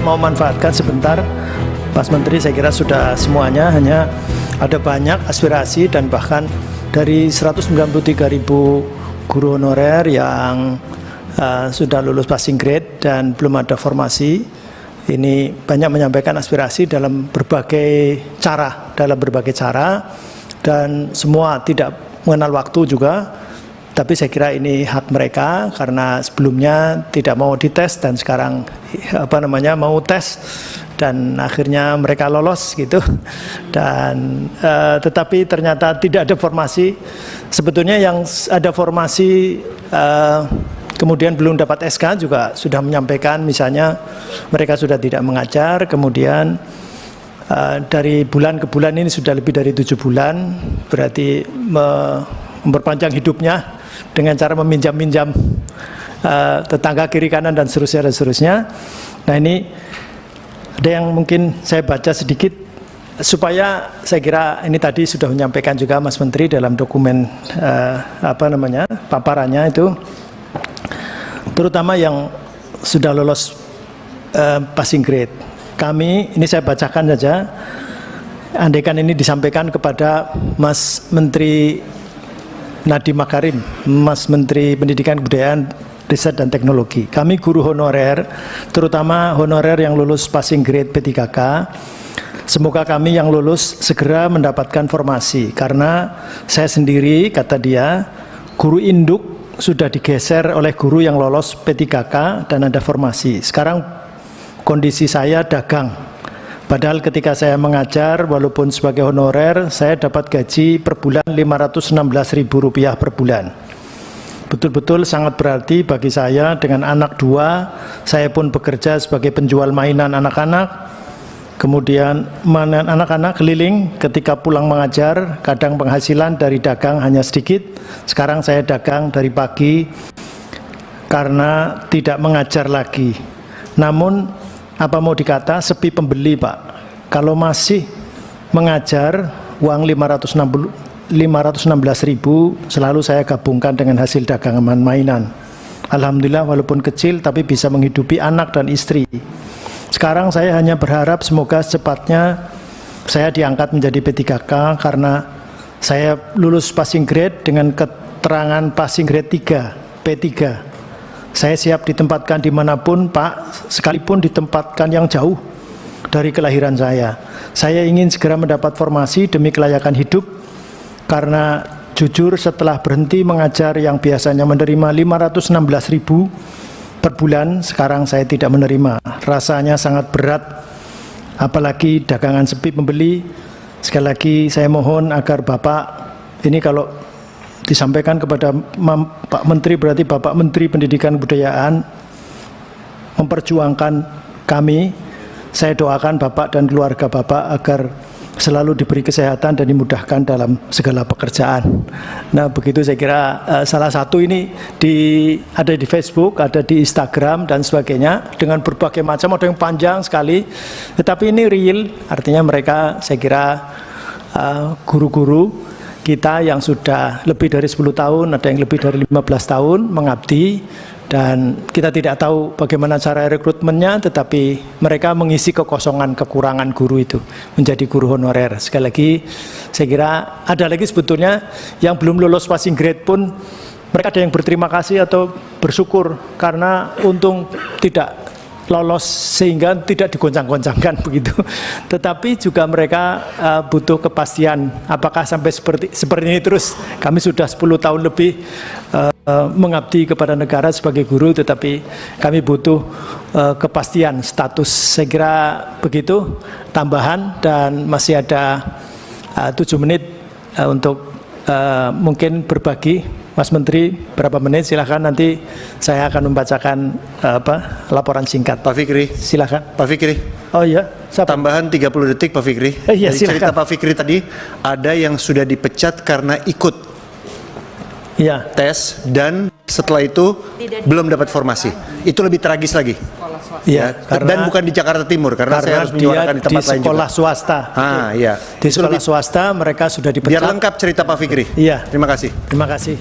mau manfaatkan sebentar, Mas Menteri, saya kira sudah semuanya, hanya ada banyak aspirasi dan bahkan dari 193.000 guru honorer yang sudah lulus passing grade dan belum ada formasi. Ini banyak menyampaikan aspirasi dalam berbagai cara, dan semua tidak mengenal waktu juga. Tapi saya kira ini hak mereka karena sebelumnya tidak mau dites dan sekarang mau tes dan akhirnya mereka lolos gitu. Dan tetapi ternyata tidak ada formasi. Sebetulnya yang ada formasi kemudian belum dapat SK juga sudah menyampaikan, misalnya mereka sudah tidak mengajar, kemudian dari bulan ke bulan ini sudah lebih dari 7 bulan, berarti memperpanjang hidupnya dengan cara meminjam-minjam tetangga kiri kanan dan seterusnya. Nah, ini ada yang mungkin saya baca sedikit supaya saya kira ini tadi sudah menyampaikan juga Mas Menteri dalam dokumen paparannya itu, terutama yang sudah lolos passing grade. Kami, ini saya bacakan saja, andaikan ini disampaikan kepada Mas Menteri Nadiem Makarim, Mas Menteri Pendidikan, Kebudayaan, Riset dan Teknologi. Kami guru honorer, terutama honorer yang lulus passing grade P3K, semoga kami yang lulus segera mendapatkan formasi. Karena saya sendiri, kata dia, guru induk sudah digeser oleh guru yang lolos P3K dan ada formasi. Sekarang kondisi saya dagang. Padahal ketika saya mengajar, walaupun sebagai honorer, saya dapat gaji per bulan Rp516.000 per bulan. Betul-betul sangat berarti bagi saya. Dengan anak 2, saya pun bekerja sebagai penjual mainan anak-anak. Kemudian mainan anak-anak keliling, ketika pulang mengajar, kadang penghasilan dari dagang hanya sedikit. Sekarang saya dagang dari pagi karena tidak mengajar lagi. Namun apa mau dikata, sepi pembeli Pak. Kalau masih mengajar, uang 516.000 selalu saya gabungkan dengan hasil dagangan mainan. Alhamdulillah walaupun kecil tapi bisa menghidupi anak dan istri. Sekarang saya hanya berharap semoga secepatnya saya diangkat menjadi P3K karena saya lulus passing grade dengan keterangan passing grade 3, P3. Saya siap ditempatkan dimanapun Pak, sekalipun ditempatkan yang jauh dari kelahiran saya. Saya ingin segera mendapat formasi demi kelayakan hidup, karena jujur setelah berhenti mengajar yang biasanya menerima 516.000 per bulan, sekarang saya tidak menerima. Rasanya sangat berat, apalagi dagangan sepi pembeli. Sekali lagi saya mohon agar Bapak, ini kalau disampaikan kepada Pak Menteri, berarti Bapak Menteri Pendidikan Kebudayaan memperjuangkan kami. Saya doakan Bapak dan keluarga Bapak agar selalu diberi kesehatan dan dimudahkan dalam segala pekerjaan. Nah, begitu saya kira salah satu ini ada di Facebook, ada di Instagram dan sebagainya, dengan berbagai macam, ada yang panjang sekali, tetapi ini real, artinya mereka saya kira guru-guru kita yang sudah lebih dari 10 tahun, ada yang lebih dari 15 tahun mengabdi, dan kita tidak tahu bagaimana cara rekrutmennya, tetapi mereka mengisi kekosongan, kekurangan guru itu menjadi guru honorer. Sekali lagi, saya kira ada lagi sebetulnya yang belum lulus passing grade pun, mereka ada yang berterima kasih atau bersyukur karena untung tidak lolos sehingga tidak digoncang-goncangkan begitu. Tetapi juga mereka butuh kepastian apakah sampai seperti ini terus. Kami sudah 10 tahun lebih mengabdi kepada negara sebagai guru, tetapi kami butuh kepastian status. Saya kira begitu tambahan, dan masih ada 7 menit untuk mungkin berbagi. Mas Menteri, berapa menit? Silahkan, nanti saya akan membacakan laporan singkat. Pak Fikri, silahkan. Pak Fikri. Oh iya, siapa? Tambahan 30 detik Pak Fikri. Iya, dari cerita Pak Fikri tadi, ada yang sudah dipecat karena ikut tes dan setelah itu belum dapat formasi. Itu lebih tragis lagi. Iya, dan bukan di Jakarta Timur, karena saya harus menyuarakan di tempat lain juga. Di sekolah swasta. Iya. Di sekolah swasta mereka sudah dipecat. Biar lengkap cerita Pak Fikri. Iya. Terima kasih. Terima kasih.